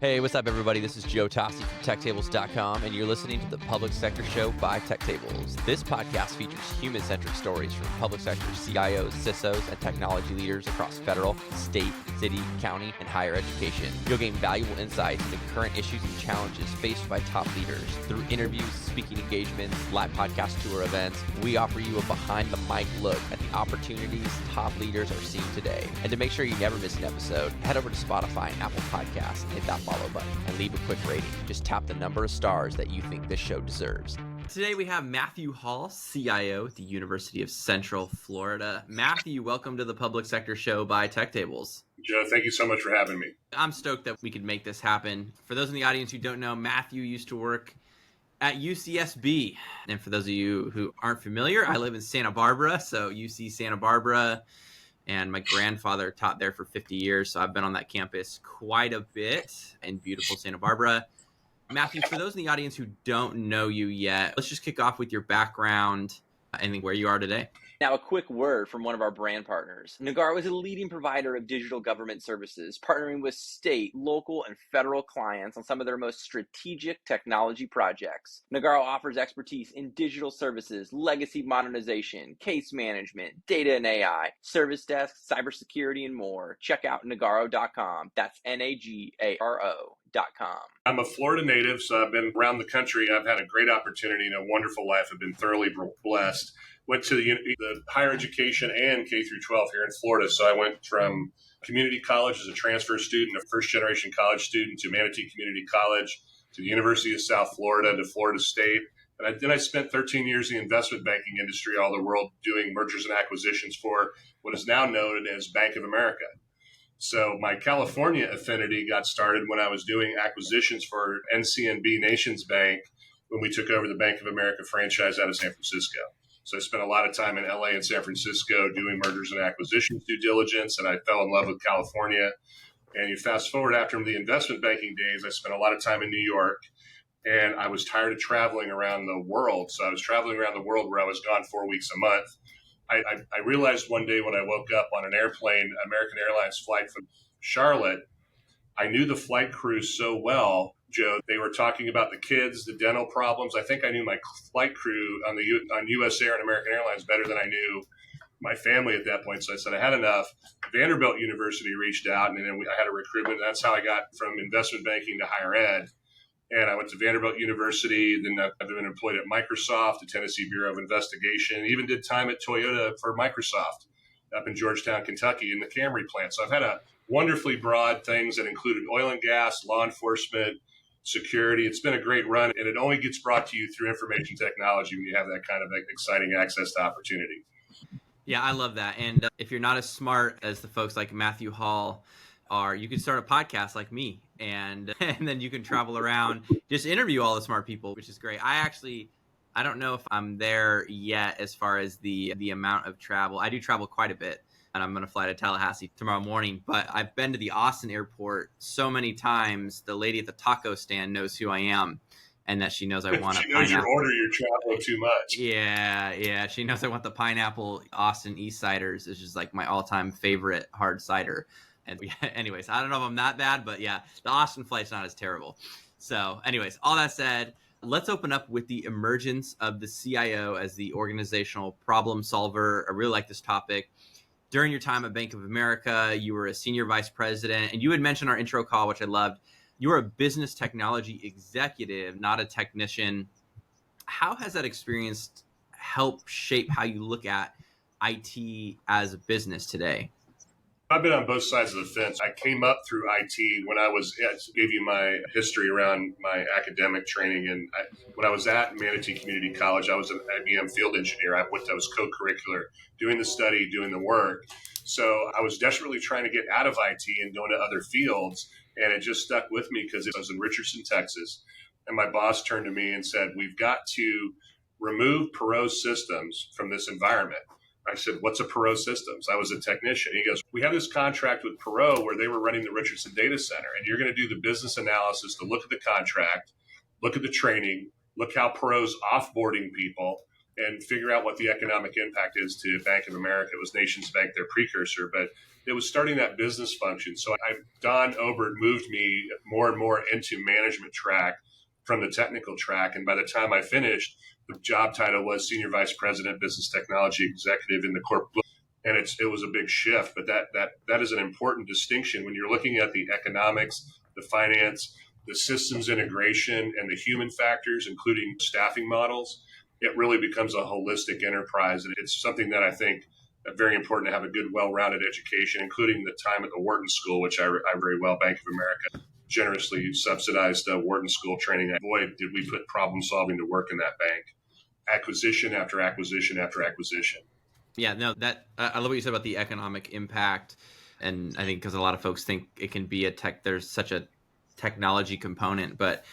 Hey, what's up, everybody? This is Joe Tossi from TechTables.com, and you're listening to the Public Sector Show by TechTables. This podcast features human-centric stories from public sector CIOs, CISOs, and technology leaders across federal, state, city, county, and higher education. You'll gain valuable insights into current issues and challenges faced by top leaders. Through interviews, speaking engagements, live podcast tour events, we offer you a behind-the-mic look at the opportunities top leaders are seeing today. And to make sure you never miss an episode, head over to Spotify and Apple Podcasts and hit that follow button and leave a quick rating. Just tap the number of stars that you think this show deserves. Today we have Matthew Hall, CIO at the University of Central Florida. Matthew, welcome to the Public Sector Show by TechTables. Joe, thank you so much for having me. I'm stoked that we could make this happen. For those in the audience who don't know, Matthew used to work at UCSB. And for those of you who aren't familiar, I live in Santa Barbara, so UC Santa Barbara. And my grandfather taught there for 50 years, so I've been on that campus quite a bit in beautiful Santa Barbara. Matthew, for those in the audience who don't know you yet, let's just kick off with your background and where you are today. Now, a quick word from one of our brand partners. Nagarro is a leading provider of digital government services, partnering with state, local, and federal clients on some of their most strategic technology projects. Nagarro offers expertise in digital services, legacy modernization, case management, data and AI, service desk, cybersecurity, and more. Check out nagarro.com. That's Nagaro.com. I'm a Florida native, so I've been around the country. I've had a great opportunity and a wonderful life. I've been thoroughly blessed. Went to the higher education and K through 12 here in Florida. So I went from community college as a transfer student, a first-generation college student, to Manatee Community College, to the University of South Florida, to Florida State. And then I spent 13 years in the investment banking industry all over the world doing mergers and acquisitions for what is now known as Bank of America. So my California affinity got started when I was doing acquisitions for NCNB Nations Bank when we took over the Bank of America franchise out of San Francisco. So I spent a lot of time in LA and San Francisco doing mergers and acquisitions due diligence, and I fell in love with California. And you fast forward after the investment banking days, I spent a lot of time in New York, and I was tired of traveling around the world. So I was traveling around the world where I was gone 4 weeks a month. I realized one day when I woke up on an airplane, American Airlines flight from Charlotte, I knew the flight crew so well, Joe. They were talking about the kids, the dental problems. I think I knew my flight crew on US Air and American Airlines better than I knew my family at that point. So I said I had enough. Vanderbilt University reached out, and then I had a recruitment. That's how I got from investment banking to higher ed. And I went to Vanderbilt University. Then I've been employed at Microsoft, the Tennessee Bureau of Investigation. Even did time at Toyota for Microsoft up in Georgetown, Kentucky, in the Camry plant. So I've had a wonderfully broad things that included oil and gas, law enforcement, security. It's been a great run, and it only gets brought to you through information technology when you have that kind of exciting access to opportunity. Yeah, I love that. And if you're not as smart as the folks like Matthew Hall are, you can start a podcast like me, and then you can travel around, just interview all the smart people, which is great. I don't know if I'm there yet as far as the amount of travel. I do travel quite a bit, and I'm going to fly to Tallahassee tomorrow morning. But I've been to the Austin airport so many times, the lady at the taco stand knows who I am and that she knows I want a pineapple. She knows your order, you're traveling too much. Yeah. She knows I want the pineapple Austin East Ciders. It's just like my all-time favorite hard cider. And anyways, I don't know if I'm that bad, but yeah, the Austin flight's not as terrible. So anyways, all that said, let's open up with the emergence of the CIO as the organizational problem solver. I really like this topic. During your time at Bank of America, you were a senior vice president, and you had mentioned our intro call, which I loved. You were a business technology executive, not a technician. How has that experience helped shape how you look at IT as a business today? I've been on both sides of the fence. I came up through IT when I gave you my history around my academic training. And when I was at Manatee Community College, I was an IBM field engineer. I was co-curricular, doing the study, doing the work. So I was desperately trying to get out of IT and go into other fields. And it just stuck with me because I was in Richardson, Texas. And my boss turned to me and said, "We've got to remove Perot systems from this environment." I said, "What's a Perot Systems?" I was a technician. He goes, "We have this contract with Perot where they were running the Richardson data center, and you're going to do the business analysis to look at the contract, look at the training, look how Perot's offboarding people, and figure out what the economic impact is to Bank of America." It was Nations Bank, their precursor, but it was starting that business function. So Don Obert moved me more and more into management track from the technical track. And by the time I finished, the job title was Senior Vice President, Business Technology Executive in the corporate. And it was a big shift, but that is an important distinction when you're looking at the economics, the finance, the systems integration, and the human factors, including staffing models. It really becomes a holistic enterprise, and it's something that I think very important to have a good, well-rounded education, including the time at the Wharton School, which I very well. Bank of America generously subsidized Wharton School training. Boy, did we put problem solving to work in that bank. Acquisition after acquisition after acquisition. Yeah, no, I love what you said about the economic impact. And I think because a lot of folks think it can be there's such a technology component, but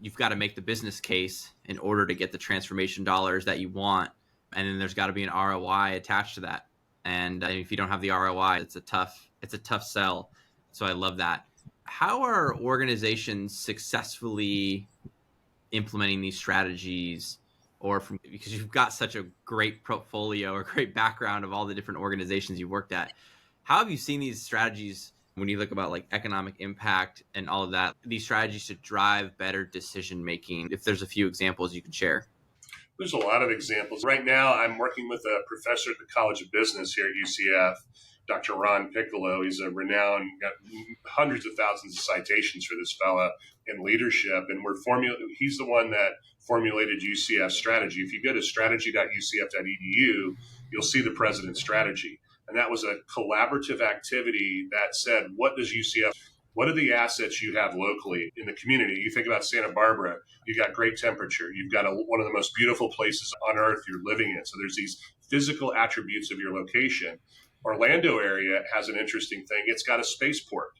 you've got to make the business case in order to get the transformation dollars that you want. And then there's got to be an ROI attached to that. And if you don't have the ROI, it's a tough sell. So I love that. How are organizations successfully implementing these strategies? Because you've got such a great portfolio or great background of all the different organizations you've worked at. How have you seen these strategies when you look about like economic impact and all of that, these strategies to drive better decision making? If there's a few examples you can share. There's a lot of examples. Right now, I'm working with a professor at the College of Business here at UCF, Dr. Ron Piccolo. He's a renowned, got hundreds of thousands of citations for this fella in leadership. And he's the one that formulated UCF strategy. If you go to strategy.ucf.edu, you'll see the president's strategy. And that was a collaborative activity that said, what are the assets you have locally in the community? You think about Santa Barbara, you got great temperature. You've got one of the most beautiful places on earth you're living in. So there's these physical attributes of your location. Orlando area has an interesting thing. It's got a spaceport.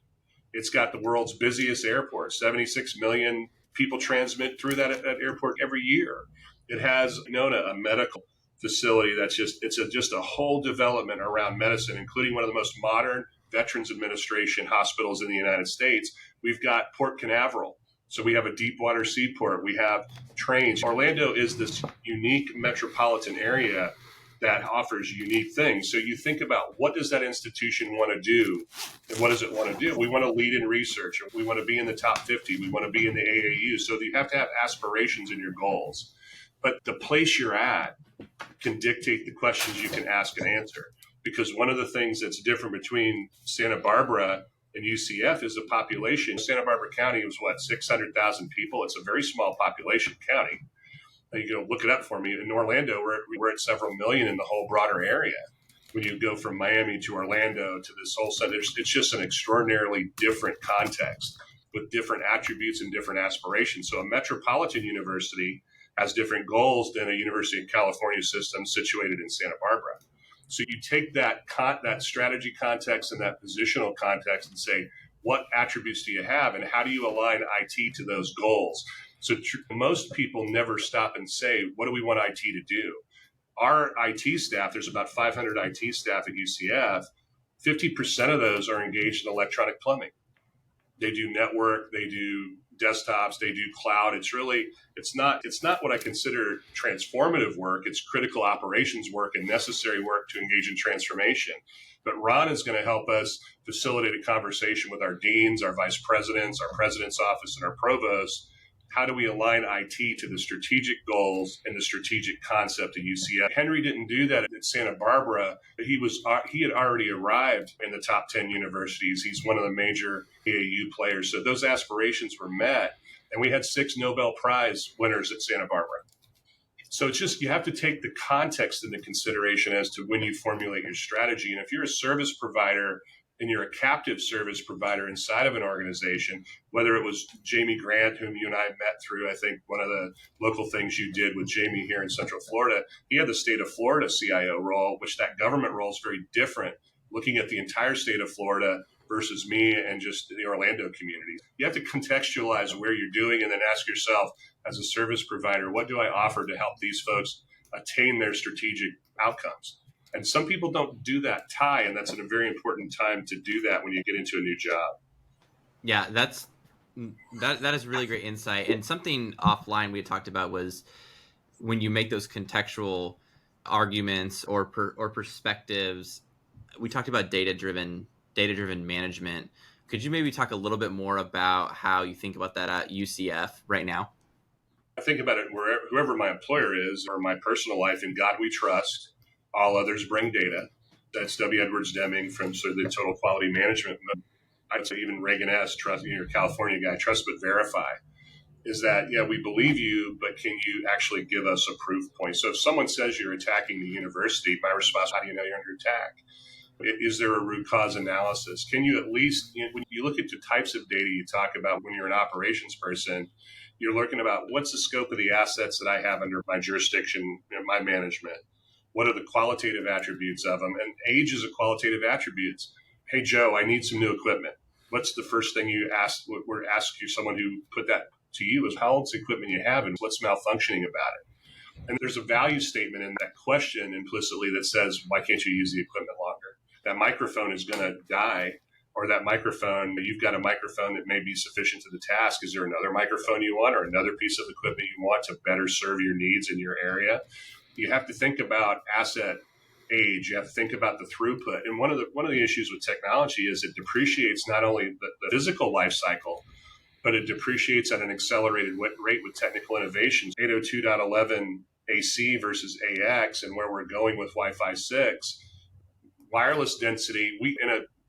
It's got the world's busiest airport. 76 million people transmit through that airport every year. It has a medical facility that's just a whole development around medicine, including one of the most modern Veterans Administration hospitals in the United States. We've got Port Canaveral. So we have a deep water seaport. We have trains. Orlando is this unique metropolitan area that offers unique things. So you think about, what does that institution want to do? And what does it want to do? We want to lead in research. We want to be in the top 50. We want to be in the AAU. So you have to have aspirations in your goals. But the place you're at can dictate the questions you can ask and answer. Because one of the things that's different between Santa Barbara and UCF is the population. Santa Barbara County was 600,000 people. It's a very small population county. You can look it up for me. In Orlando, we're at several million in the whole broader area. When you go from Miami to Orlando to this whole center, it's just an extraordinarily different context with different attributes and different aspirations. So a metropolitan university has different goals than a University of California system situated in Santa Barbara. So you take that strategy context and that positional context and say, what attributes do you have and how do you align IT to those goals? So most people never stop and say, what do we want IT to do? Our IT staff, there's about 500 IT staff at UCF, 50% of those are engaged in electronic plumbing. They do network, they do desktops, they do cloud. It's not what I consider transformative work. It's critical operations work and necessary work to engage in transformation. But Ron is going to help us facilitate a conversation with our deans, our vice presidents, our president's office, and our provosts. How do we align IT to the strategic goals and the strategic concept of UCF? Henry didn't do that at Santa Barbara. He had already arrived in the top 10 universities. He's one of the major AAU players. So those aspirations were met. And we had 6 Nobel Prize winners at Santa Barbara. So it's just, you have to take the context into consideration as to when you formulate your strategy. And if you're a service provider and you're a captive service provider inside of an organization, whether it was Jamie Grant, whom you and I met through, I think one of the local things you did with Jamie here in Central Florida, he had the state of Florida CIO role, which that government role is very different, looking at the entire state of Florida versus me and just the Orlando community. You have to contextualize where you're doing and then ask yourself, as a service provider, what do I offer to help these folks attain their strategic outcomes? And some people don't do that tie, and that's a very important time to do that when you get into a new job. Yeah, that is really great insight. And something offline we had talked about was when you make those contextual arguments or perspectives, We talked about data-driven management. Could you maybe talk a little bit more about how you think about that at UCF right now? I think about it whoever my employer is or my personal life, in God we trust. All others bring data. That's W. Edwards Deming from sort of the total quality management. I'd say even Reagan-esque, trust, your California guy, trust but verify. Is that, yeah, we believe you, but can you actually give us a proof point? So if someone says you're attacking the university, my response, how do you know you're under attack? Is there a root cause analysis? Can you at least, when you look at the types of data you talk about when you're an operations person, you're looking about what's the scope of the assets that I have under my jurisdiction, my management? What are the qualitative attributes of them? And age is a qualitative attribute. Hey, Joe, I need some new equipment. What's the first thing you ask? We're asking you, someone who put that to you, is how old's the equipment you have and what's malfunctioning about it? And there's a value statement in that question implicitly that says, why can't you use the equipment longer? That microphone is going to die, or that microphone, you've got a microphone that may be sufficient to the task. Is there another microphone you want or another piece of equipment you want to better serve your needs in your area? You have to think about asset age. You have to think about the throughput. And one of the issues with technology is it depreciates not only the physical life cycle, but it depreciates at an accelerated rate with technical innovations. 802.11 AC versus AX, and where we're going with Wi-Fi 6, wireless density.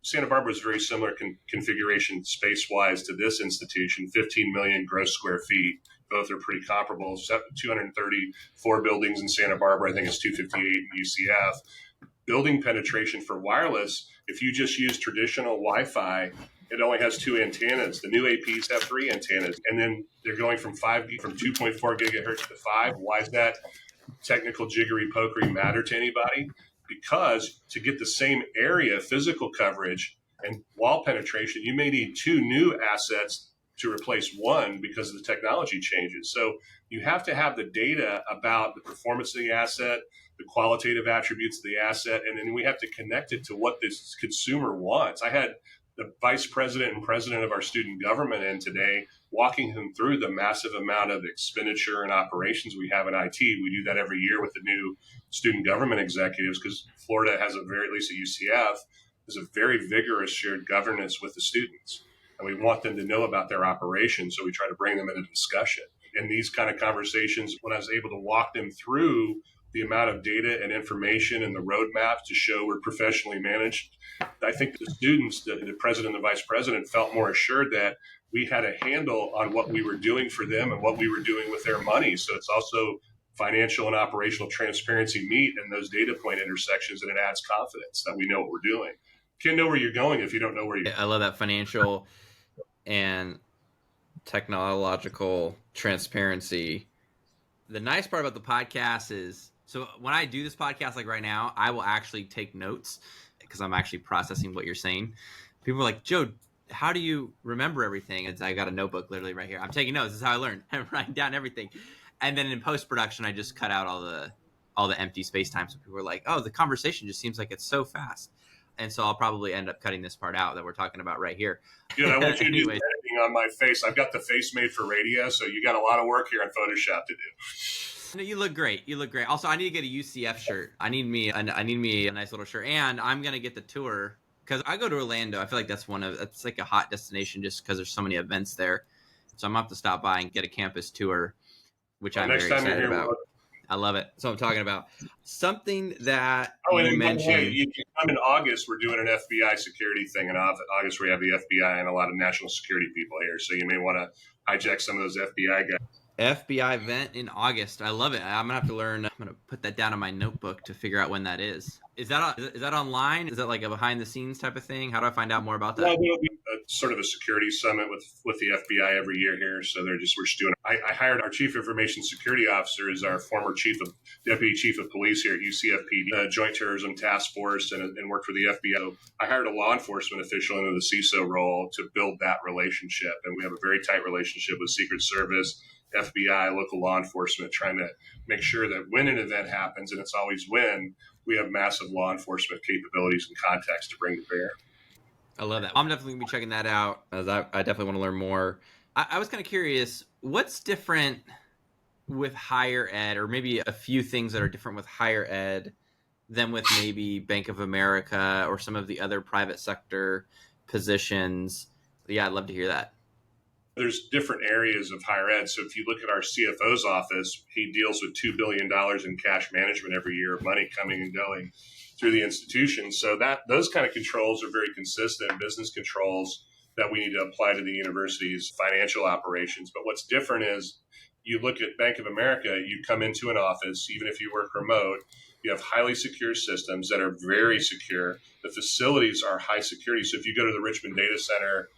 Santa Barbara is very similar configuration space-wise to this institution, 15 million gross square feet. Both are pretty comparable. 234 buildings in Santa Barbara. I think it's 258 in UCF. Building penetration for wireless, if you just use traditional Wi-Fi, it only has 2 antennas. The new APs have 3 antennas, and then they're going from 2.4 gigahertz to 5. Why is that technical jiggery pokery matter to anybody? Because to get the same area physical coverage and wall penetration, you may need 2 new assets to replace 1 because the technology changes. So you have to have the data about the performance of the asset, the qualitative attributes of the asset, and then we have to connect it to what this consumer wants. I had the vice president and president of our student government in today, walking him through the massive amount of expenditure and operations we have in IT. We do that every year with the new student government executives because Florida has at least at UCF, is a very vigorous shared governance with the students. And we want them to know about their operations, so we try to bring them into discussion. In these kind of conversations, when I was able to walk them through the amount of data and information and the roadmap to show we're professionally managed, I think the students, the president and the vice president, felt more assured that we had a handle on what we were doing for them and what we were doing with their money. So it's also financial and operational transparency meet in those data point intersections, and it adds confidence that we know what we're doing. You can't know where you're going if you don't know where you're. I love that financial and technological transparency. The nice part about the podcast is, so when I do this podcast, like right now, I will actually take notes because I'm actually processing what you're saying. People are like, Joe, how do you remember everything? I got a notebook literally right here. I'm taking notes. This is how I learn. I'm writing down everything. And then in post-production, I just cut out all the empty space time. So people are like, oh, the conversation just seems like it's so fast. And so I'll probably end up cutting this part out that we're talking about right here. Good. I want you to do editing on my face. I've got the face made for radio, so you got a lot of work here in Photoshop to do. No, you look great. You look great. Also, I need to get a UCF shirt. I need me a nice little shirt, and I'm gonna get the tour because I go to Orlando. I feel like it's like a hot destination just because there's so many events there. So I'm gonna have to stop by and get a campus tour, which I'm very excited about. I love it. So I'm talking about something that you mentioned. You can come in August. We're doing an FBI security thing in August. We have the FBI and a lot of national security people here, so you may want to hijack some of those FBI guys. FBI event in August. I love it. I'm gonna have to learn. I'm gonna put that down in my notebook to figure out when that is. Is that online? Is that like a behind the scenes type of thing? How do I find out more about that? Well, there'll be sort of a security summit with the FBI every year here. So we're just doing. I hired our chief information security officer, is our former deputy chief of police here at UCF PD, Joint Terrorism Task Force, and worked for the FBI. I hired a law enforcement official into the CISO role to build that relationship, and we have a very tight relationship with Secret Service, FBI, local law enforcement, trying to make sure that when an event happens, and it's always when, we have massive law enforcement capabilities and contacts to bring to bear. I love that. I'm definitely going to be checking that out, as I definitely want to learn more. I was kind of curious, what's different with higher ed, or maybe a few things that are different with higher ed than with maybe Bank of America or some of the other private sector positions. Yeah, I'd love to hear that. There's different areas of higher ed. So if you look at our CFO's office, he deals with $2 billion in cash management every year, money coming and going through the institution. So those kind of controls are very consistent business controls that we need to apply to the university's financial operations. But what's different is you look at Bank of America, you come into an office, even if you work remote, you have highly secure systems that are very secure. The facilities are high security. So if you go to the Richmond Data Center,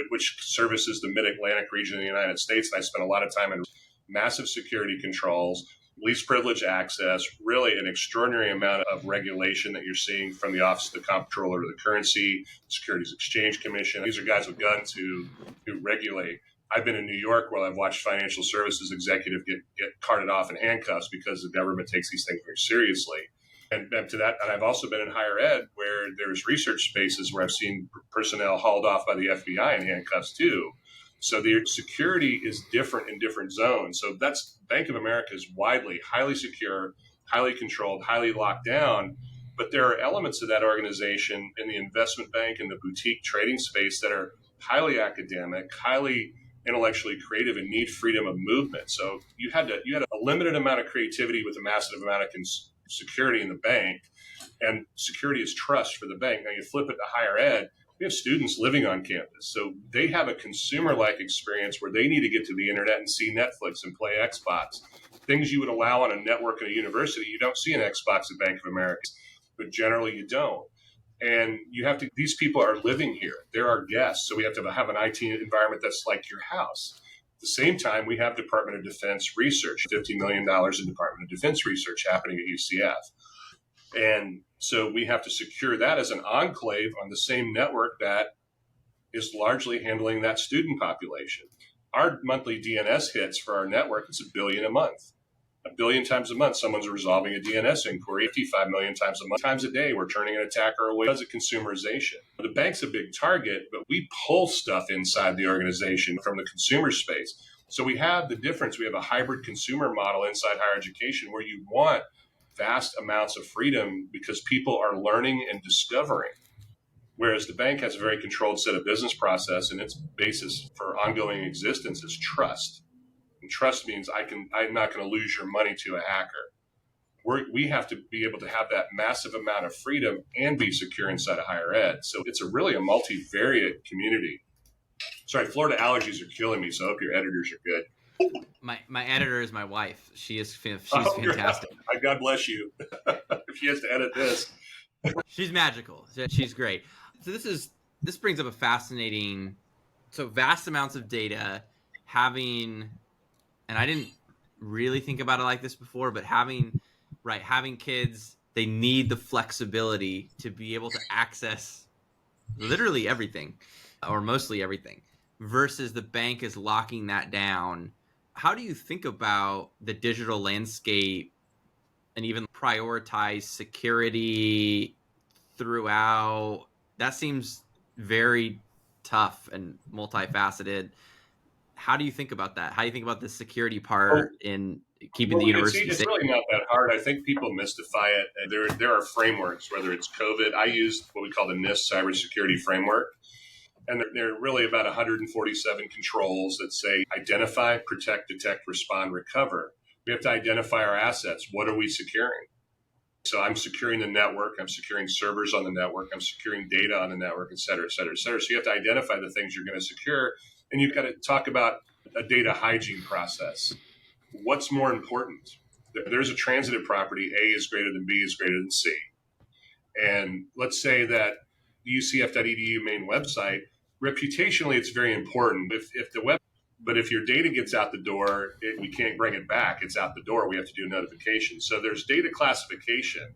which services the Mid-Atlantic region of the United States, and I spent a lot of time in massive security controls, least privilege access, really an extraordinary amount of regulation that you're seeing from the Office of the Comptroller of the Currency, Securities Exchange Commission. These are guys with guns who regulate. I've been in New York where I've watched financial services executive get carted off in handcuffs because the government takes these things very seriously. And to that, and I've also been in higher ed where there's research spaces where I've seen personnel hauled off by the FBI in handcuffs too. So the security is different in different zones. So that's Bank of America is widely, highly secure, highly controlled, highly locked down. But there are elements of that organization in the investment bank and the boutique trading space that are highly academic, highly intellectually creative, and need freedom of movement. So you had a limited amount of creativity with a massive amount of security in the bank, and security is trust for the bank. Now you flip it to higher ed, we have students living on campus. So they have a consumer-like experience where they need to get to the internet and see Netflix and play Xbox. Things you would allow on a network at a university, you don't see an Xbox at Bank of America, but generally you don't. And these people are living here. They're our guests. So we have to have an IT environment that's like your house. At the same time, we have Department of Defense research, $50 million in Department of Defense research happening at UCF. And so we have to secure that as an enclave on the same network that is largely handling that student population. Our monthly DNS hits for our network, it's $1 billion a month. 1 billion times a month, someone's resolving a DNS inquiry. 55 million times a month, times a day, we're turning an attacker away because of consumerization. The bank's a big target, but we pull stuff inside the organization from the consumer space. So we have the difference. We have a hybrid consumer model inside higher education where you want vast amounts of freedom because people are learning and discovering. Whereas the bank has a very controlled set of business process, and its basis for ongoing existence is trust. And trust means I'm not going to lose your money to a hacker. We have to be able to have that massive amount of freedom and be secure inside of higher ed. So it's really a multivariate community. Sorry, Florida allergies are killing me, so I hope your editors are good. My editor is my wife. She's fantastic. God bless you. If she has to edit this. She's magical. She's great. So this brings up a fascinating, vast amounts of data, and I didn't really think about it like this before, but having kids, they need the flexibility to be able to access literally everything or mostly everything versus the bank is locking that down. How do you think about the digital landscape and even prioritize security throughout? That seems very tough and multifaceted. How do you think about that? How do you think about the security part in keeping the university safe? It's really not that hard. I think people mystify it. There are frameworks, whether it's COVID. I use what we call the NIST cybersecurity framework. And there are really about 147 controls that say identify, protect, detect, respond, recover. We have to identify our assets. What are we securing? So I'm securing the network. I'm securing servers on the network. I'm securing data on the network, et cetera, et cetera, et cetera. So you have to identify the things you're going to secure. And you've got to talk about a data hygiene process. What's more important? There's a transitive property, A is greater than B is greater than C. And let's say that the UCF.edu main website, reputationally, it's very important. But if your data gets out the door, we can't bring it back. It's out the door. We have to do a notification. So there's data classification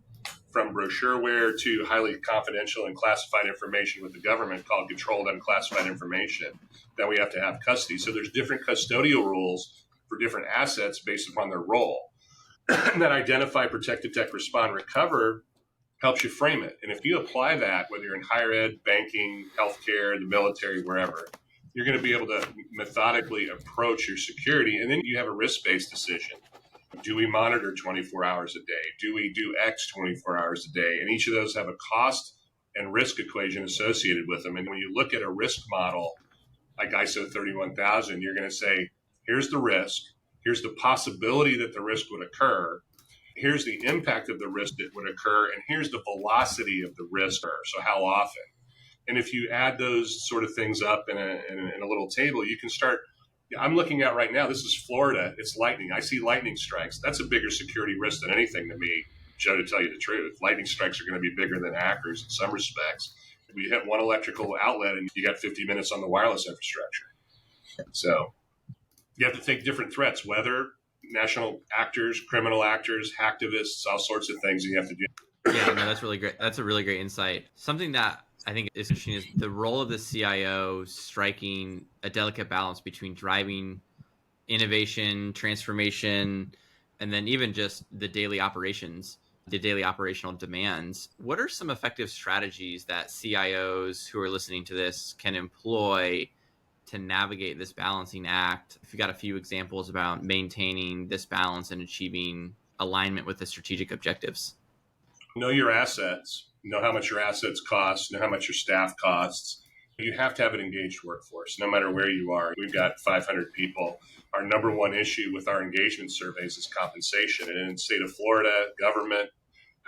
from brochureware to highly confidential and classified information with the government called controlled unclassified information that we have to have custody. So there's different custodial rules for different assets based upon their role. And that identify, protect, detect, respond, recover helps you frame it. And if you apply that, whether you're in higher ed, banking, healthcare, the military, wherever, you're going to be able to methodically approach your security. And then you have a risk-based decision. Do we monitor 24 hours a day? Do we do X 24 hours a day? And each of those have a cost and risk equation associated with them. And when you look at a risk model like ISO 31000, you're going to say, here's the risk, here's the possibility that the risk would occur, here's the impact of the risk that would occur, and here's the velocity of the risk, so how often. And if you add those sort of things up in a little table, you can start. I'm looking at right now, this is Florida, it's lightning. I see lightning strikes. That's a bigger security risk than anything to me, Joe, to tell you the truth. Lightning strikes are going to be bigger than hackers in some respects. We hit one electrical outlet and you got 50 minutes on the wireless infrastructure. So you have to take different threats, weather, national actors, criminal actors, hacktivists, all sorts of things you have to do. Yeah, no, that's really great. That's a really great insight. Something that I think is interesting is the role of the CIO striking a delicate balance between driving innovation, transformation, and then even just the daily operations, the daily operational demands. What are some effective strategies that CIOs who are listening to this can employ to navigate this balancing act? If you got a few examples about maintaining this balance and achieving alignment with the strategic objectives. Know your assets, know how much your assets cost, know how much your staff costs. You have to have an engaged workforce, no matter where you are. We've got 500 people. Our number one issue with our engagement surveys is compensation. And in the state of Florida, government,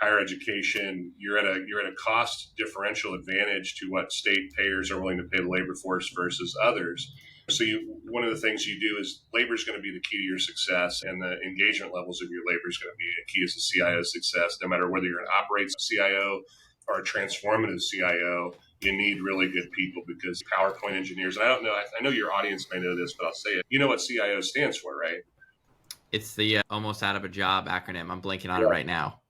higher education, you're at a cost differential advantage to what state payers are willing to pay the labor force versus others. So one of the things you do is labor is going to be the key to your success, and the engagement levels of your labor is going to be a key as a CIO's success. No matter whether you're an operates CIO or a transformative CIO, you need really good people, because PowerPoint engineers, and I know your audience may know this, but I'll say it. You know what CIO stands for, right? It's the almost out of a job acronym. I'm blanking on it right now.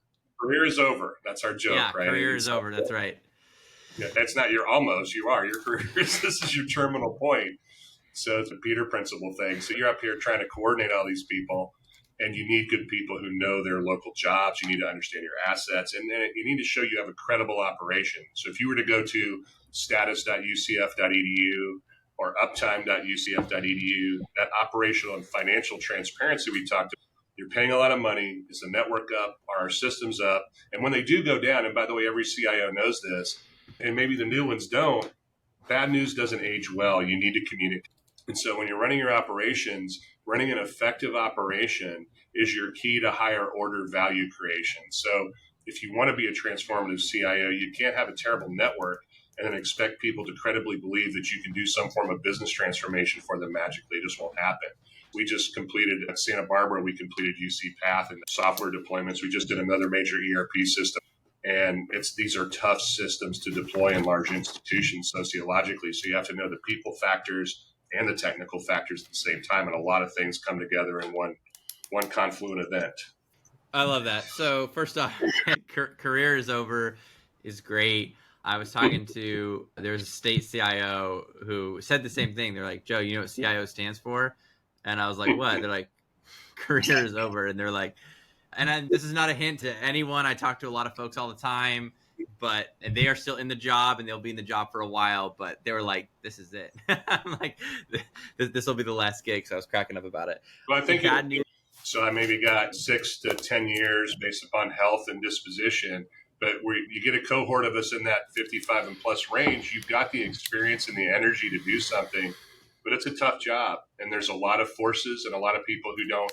Career is over. That's our joke, yeah, right? Career is over. That's right. Yeah, that's not your almost. You are. Your career this is your terminal point. So it's a Peter principle thing. So you're up here trying to coordinate all these people, and you need good people who know their local jobs. You need to understand your assets, and then you need to show you have a credible operation. So if you were to go to status.ucf.edu or uptime.ucf.edu, that operational and financial transparency we talked about, you're paying a lot of money. Is the network up? Are our systems up? And when they do go down, and by the way, every CIO knows this, and maybe the new ones don't, bad news doesn't age well. You need to communicate. And so when you're running your operations, running an effective operation is your key to higher order value creation. So if you want to be a transformative CIO, you can't have a terrible network and then expect people to credibly believe that you can do some form of business transformation for them magically. It just won't happen. We just completed at Santa Barbara, we completed UC Path and software deployments. We just did another major ERP system. And these are tough systems to deploy in large institutions sociologically. So you have to know the people factors and the technical factors at the same time. And a lot of things come together in one confluent event. I love that. So first off, career is over is great. I was talking to, there's a state CIO who said the same thing. They're like, Joe, you know what CIO stands for? And I was like, what? They're like, career is over. And they're like, this is not a hint to anyone. I talk to a lot of folks all the time, but they are still in the job and they'll be in the job for a while, but they were like, this is it. I'm like, this will be the last gig. So I was cracking up about it. Well, I think so I maybe got 6 to 10 years based upon health and disposition, but where you get a cohort of us in that 55 and plus range, you've got the experience and the energy to do something, but it's a tough job. And there's a lot of forces and a lot of people who don't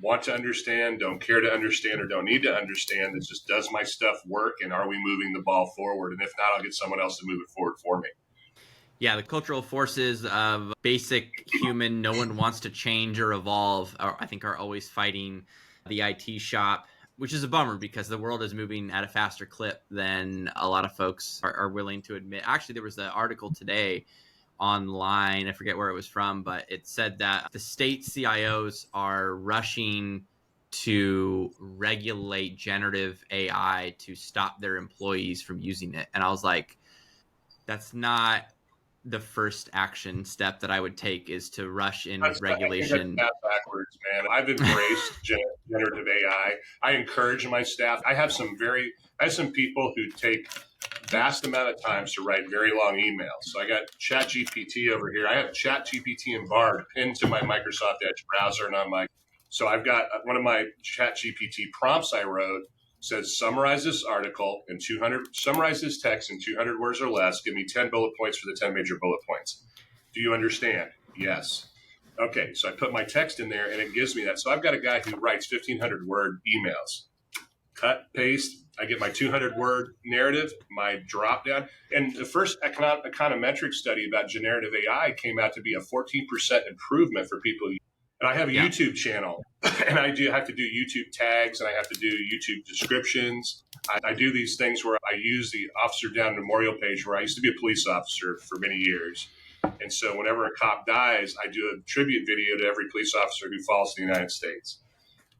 want to understand, don't care to understand, or don't need to understand. It's just, does my stuff work, and are we moving the ball forward? And if not, I'll get someone else to move it forward for me. Yeah, the cultural forces of basic human, no one wants to change or evolve, I think are always fighting the IT shop, which is a bummer because the world is moving at a faster clip than a lot of folks are willing to admit. Actually, there was an article today online, I forget where it was from, but it said that the state CIOs are rushing to regulate generative AI to stop their employees from using it. And I was like, that's not the first action step that I would take, is to rush in with regulation. That's backwards, man. I've embraced generative AI. I encourage my staff. I have some people who take vast amount of time to write very long emails. So I got ChatGPT over here. I have ChatGPT and Bard pinned to my Microsoft Edge browser and on my So I've got one of my ChatGPT prompts I wrote says, summarize this article in 200, summarize this text in 200 words or less. Give me 10 bullet points for the 10 major bullet points. Do you understand? Yes. Okay. So I put my text in there and it gives me that. So I've got a guy who writes 1,500 word emails. Cut, paste. I get my 200 word narrative, my drop down. And the first econometric study about generative AI came out to be a 14% improvement for people. And I have a YouTube channel, and I do have to do YouTube tags, and I have to do YouTube descriptions. I do these things where I use the Officer Down Memorial page, where I used to be a police officer for many years. And so whenever a cop dies, I do a tribute video to every police officer who falls in the United States.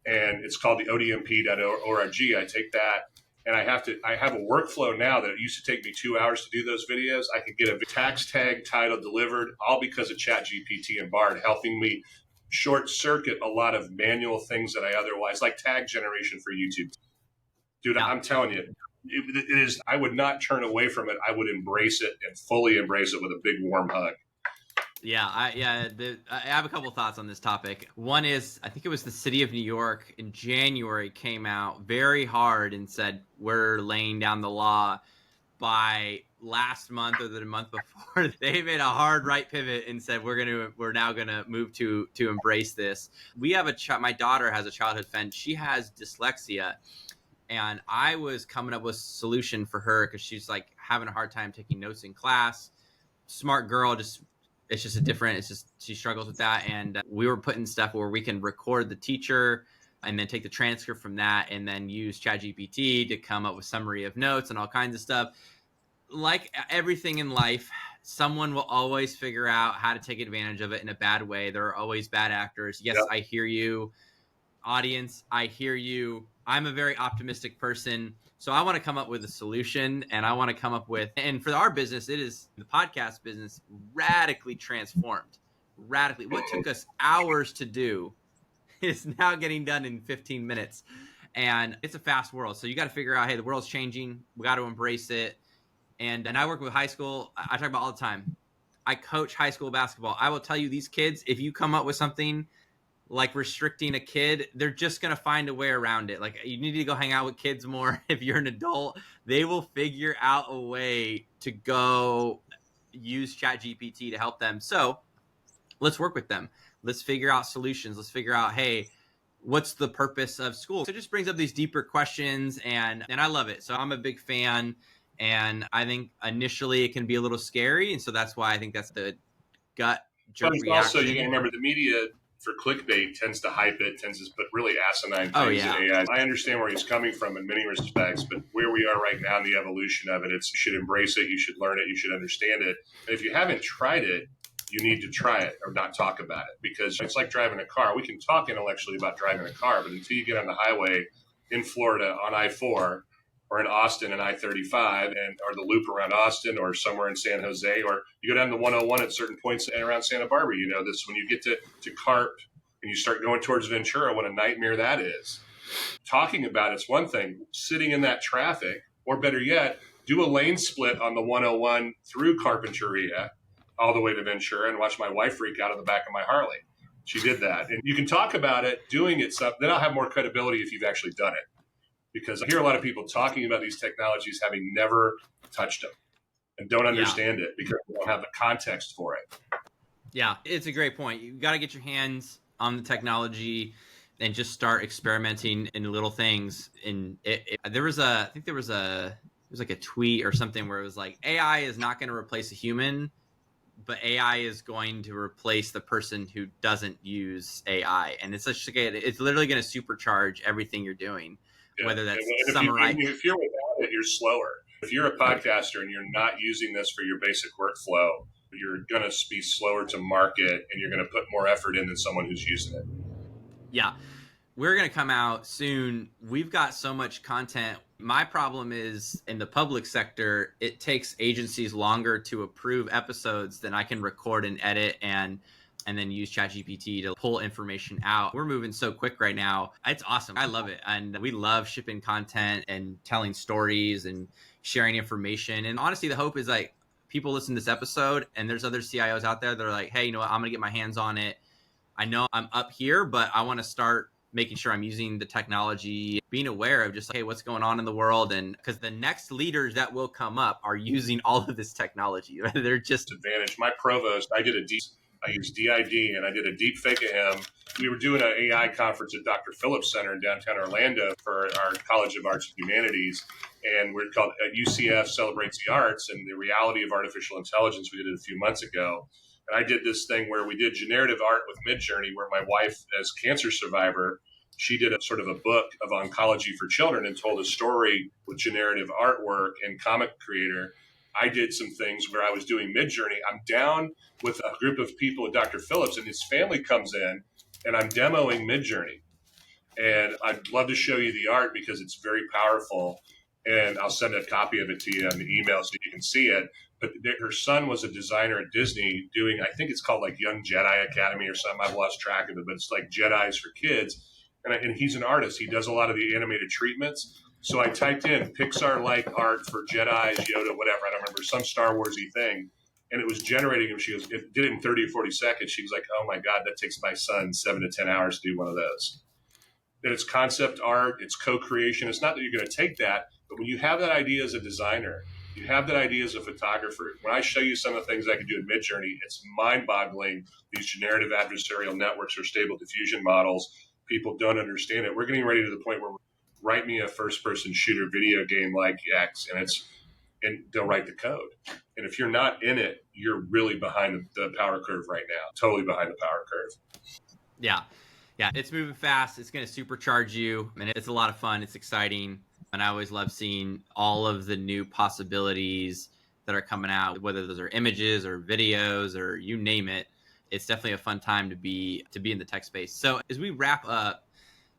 And it's called the odmp.org. I take that, and I have a workflow now that it used to take me 2 hours to do those videos. I could get a tax tag title delivered, all because of ChatGPT and Bard helping me short circuit a lot of manual things that I otherwise, like tag generation for YouTube. Dude, I'm telling you, it is. I would not turn away from it. I would embrace it and fully embrace it with a big warm hug. Yeah, I have a couple thoughts on this topic. One is, I think it was the city of New York in January came out very hard and said, we're laying down the law. By last month or the month before, they made a hard right pivot and said, we're now gonna move to embrace this. We have my daughter has a childhood friend. She has dyslexia. And I was coming up with a solution for her because she's like having a hard time taking notes in class. Smart girl, she struggles with that. And we were putting stuff where we can record the teacher and then take the transcript from that and then use ChatGPT to come up with summary of notes and all kinds of stuff. Like everything in life, someone will always figure out how to take advantage of it in a bad way. There are always bad actors. Yes, yep. I hear you. Audience, I hear you. I'm a very optimistic person. So I want to come up with a solution, and I want to come up with, and for our business, it is the podcast business radically transformed. Radically. What took us hours to do is now getting done in 15 minutes. And it's a fast world. So you got to figure out, hey, the world's changing. We got to embrace it. And I work with high school. I talk about all the time. I coach high school basketball. I will tell you, these kids, if you come up with something like restricting a kid, they're just going to find a way around it. Like, you need to go hang out with kids more. If you're an adult, they will figure out a way to go use ChatGPT to help them. So let's work with them. Let's figure out solutions. Let's figure out, hey, what's the purpose of school? So it just brings up these deeper questions, and I love it. So I'm a big fan, and I think initially it can be a little scary. And so that's why I think that's the gut jerk reaction. Also, you can remember the media for clickbait tends to hype it, tends to put really asinine things in AI. I understand where he's coming from in many respects, but where we are right now in the evolution of it, you should embrace it, you should learn it, you should understand it. And if you haven't tried it, you need to try it or not talk about it, because it's like driving a car. We can talk intellectually about driving a car, but until you get on the highway in Florida on I-4 or in Austin and I-35 or the loop around Austin or somewhere in San Jose, or you go down to 101 at certain points around Santa Barbara, you know this, when you get to Carp and you start going towards Ventura, what a nightmare that is. Talking about it's one thing, sitting in that traffic, or better yet, do a lane split on the 101 through Carpinteria all the way to Ventura and watch my wife freak out of the back of my Harley. She did that. And you can talk about it, doing it, then I'll have more credibility if you've actually done it. Because I hear a lot of people talking about these technologies having never touched them and don't understand it because they don't have the context for it. Yeah, it's a great point. You've got to get your hands on the technology and just start experimenting in little things. And there was like a tweet or something where it was like, AI is not going to replace a human, but AI is going to replace the person who doesn't use AI. And it's literally going to supercharge everything you're doing. Yeah. Whether that's summarize. If you're without it, you're slower. If you're a podcaster and you're not using this for your basic workflow, you're going to be slower to market and you're going to put more effort in than someone who's using it. Yeah. We're going to come out soon. We've got so much content. My problem is in the public sector, it takes agencies longer to approve episodes than I can record and edit and then use ChatGPT to pull information out. We're moving so quick right now. It's awesome. I love it. And we love shipping content and telling stories and sharing information. And honestly, the hope is like people listen to this episode and there's other CIOs out there that are like, hey, you know what? I'm going to get my hands on it. I know I'm up here, but I want to start making sure I'm using the technology, being aware of just like, hey, what's going on in the world. And because the next leaders that will come up are using all of this technology. They're just advantage. My provost, I used DID and I did a deep fake of him. We were doing an AI conference at Dr. Phillips Center in downtown Orlando for our College of Arts and Humanities. And we're called UCF Celebrates the Arts and the Reality of Artificial Intelligence. We did it a few months ago. And I did this thing where we did generative art with Midjourney, where my wife, as cancer survivor, she did a sort of a book of oncology for children and told a story with generative artwork and comic creator. I did some things where I was doing Midjourney. I'm down with a group of people with Dr. Phillips, and his family comes in, and I'm demoing Midjourney. And I'd love to show you the art because it's very powerful. And I'll send a copy of it to you on the email so you can see it. But her son was a designer at Disney doing, I think it's called like Young Jedi Academy or something. I've lost track of it, but it's like Jedis for kids. And he's an artist. He does a lot of the animated treatments. So I typed in Pixar-like art for Jedis, Yoda, whatever. I don't remember, some Star Warsy thing. And it was generating him. She goes, it did it in 30 or 40 seconds. She was like, oh my God, that takes my son 7 to 10 hours to do one of those. And it's concept art, it's co-creation. It's not that you're going to take that, but when you have that idea as a designer, you have that idea as a photographer. When I show you some of the things I can do in Midjourney, it's mind-boggling. These generative adversarial networks or stable diffusion models, people don't understand it. We're getting ready to the point where write me a first-person shooter video game like X, and they'll write the code. And if you're not in it, you're really behind the power curve right now, totally behind the power curve. Yeah. Yeah, it's moving fast. It's going to supercharge you, and it's a lot of fun. It's exciting, and I always love seeing all of the new possibilities that are coming out, whether those are images or videos or you name it. It's definitely a fun time to be in the tech space. So as we wrap up,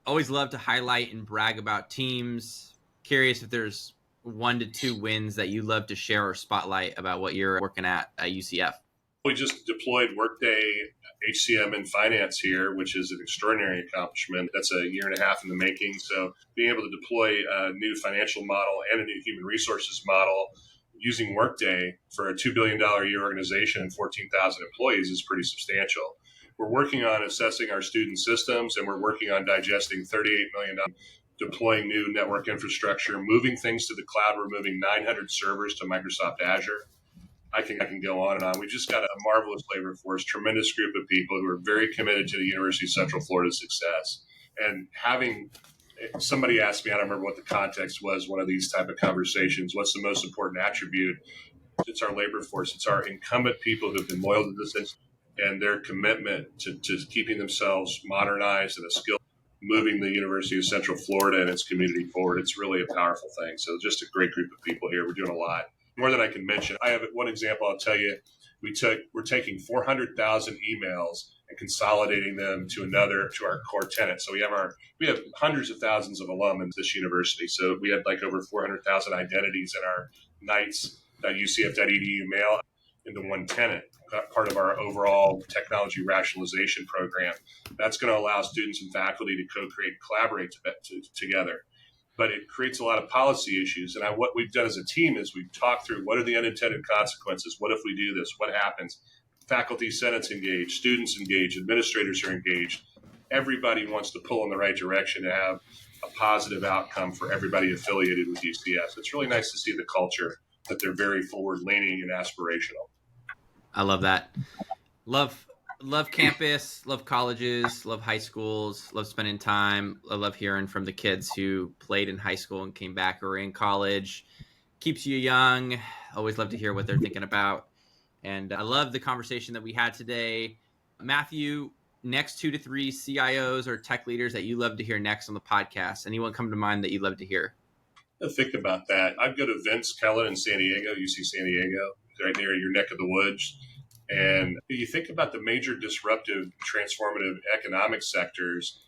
always love to highlight and brag about teams. Curious if there's 1 to 2 wins that you love to share or spotlight about what you're working at UCF. We just deployed Workday HCM in finance here, which is an extraordinary accomplishment. That's a year and a half in the making. So being able to deploy a new financial model and a new human resources model using Workday for a $2 billion a year organization and 14,000 employees is pretty substantial. We're working on assessing our student systems, and we're working on digesting $38 million, deploying new network infrastructure, moving things to the cloud. We're moving 900 servers to Microsoft Azure. I can go on and on. We just got a marvelous labor force, tremendous group of people who are very committed to the University of Central Florida's success. And having somebody asked me, I don't remember what the context was, one of these type of conversations, what's the most important attribute? It's our labor force. It's our incumbent people who've been loyal to this and their commitment to keeping themselves modernized and a skill, moving the University of Central Florida and its community forward. It's really a powerful thing. So just a great group of people here. We're doing a lot. More than I can mention. I have one example I'll tell you. We're taking 400,000 emails and consolidating them to our core tenant. So we have hundreds of thousands of alum in this university. So we had like over 400,000 identities in our nights.ucf.edu mail into one tenant, part of our overall technology rationalization program. That's going to allow students and faculty to co-create and collaborate together. But it creates a lot of policy issues. And what we've done as a team is we've talked through what are the unintended consequences? What if we do this? What happens? Faculty senate's engaged, students engaged, administrators are engaged. Everybody wants to pull in the right direction to have a positive outcome for everybody affiliated with UCF. It's really nice to see the culture, that they're very forward-leaning and aspirational. I love that. Love campus, love colleges, love high schools, love spending time. I love hearing from the kids who played in high school and came back or in college. Keeps you young. Always love to hear what they're thinking about. And I love the conversation that we had today. Matthew, next 2 to 3 CIOs or tech leaders that you love to hear next on the podcast. Anyone come to mind that you'd love to hear? Think about that. I'd go to Vince Kellen in San Diego, UC San Diego, right near your neck of the woods. And you think about the major disruptive, transformative economic sectors,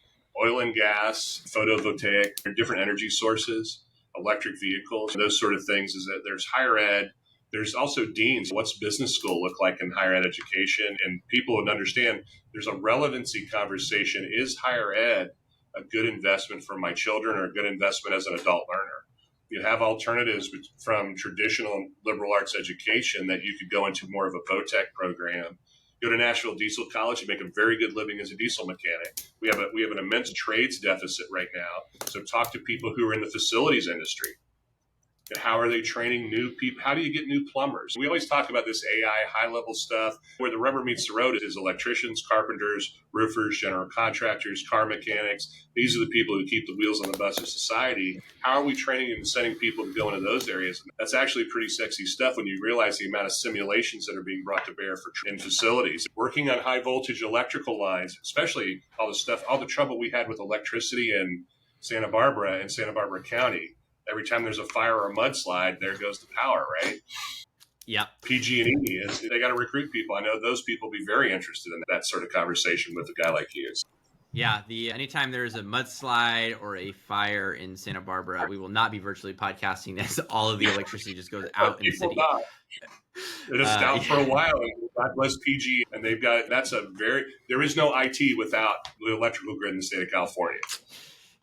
oil and gas, photovoltaic, different energy sources, electric vehicles, those sort of things. Is that there's higher ed. There's also deans. What's business school look like in higher ed education? And people would understand there's a relevancy conversation. Is higher ed a good investment for my children or a good investment as an adult learner? You have alternatives from traditional liberal arts education that you could go into more of a VOTEC program Go to Nashville Diesel College, you make a very good living as a diesel mechanic. We have an immense trades deficit right now. So talk to people who are in the facilities industry. How are they training new people? How do you get new plumbers? We always talk about this AI high-level stuff. Where the rubber meets the road is electricians, carpenters, roofers, general contractors, car mechanics. These are the people who keep the wheels on the bus of society. How are we training and sending people to go into those areas? That's actually pretty sexy stuff when you realize the amount of simulations that are being brought to bear in facilities. Working on high-voltage electrical lines, especially all the trouble we had with electricity in Santa Barbara and Santa Barbara County. Every time there's a fire or a mudslide, there goes the power, right? Yep. PG&E is they got to recruit people. I know those people will be very interested in that sort of conversation with a guy like you. Yeah, anytime there's a mudslide or a fire in Santa Barbara, we will not be virtually podcasting as all of the electricity just goes out in the city. They're just down for a while, and God bless PG. And they've got there is no IT without the electrical grid in the state of California.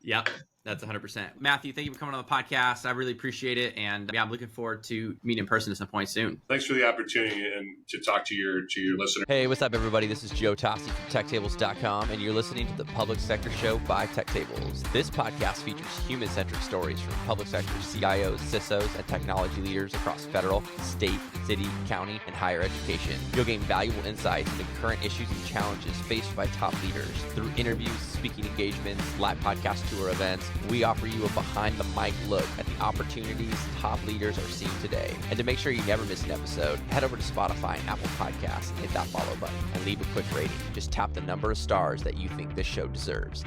Yep. That's 100%. Matthew, thank you for coming on the podcast. I really appreciate it. And I'm looking forward to meeting in person at some point soon. Thanks for the opportunity and to talk to your listeners. Hey, what's up, everybody? This is Joe Tossi from TechTables.com, and you're listening to the Public Sector Show by TechTables. This podcast features human-centric stories from public sector CIOs, CISOs, and technology leaders across federal, state, city, county, and higher education. You'll gain valuable insights into current issues and challenges faced by top leaders. Through interviews, speaking engagements, live podcast tour events, we offer you a behind-the-mic look at the opportunities top leaders are seeing today. And to make sure you never miss an episode, head over to Spotify and Apple Podcasts and hit that follow button and leave a quick rating. Just tap the number of stars that you think this show deserves.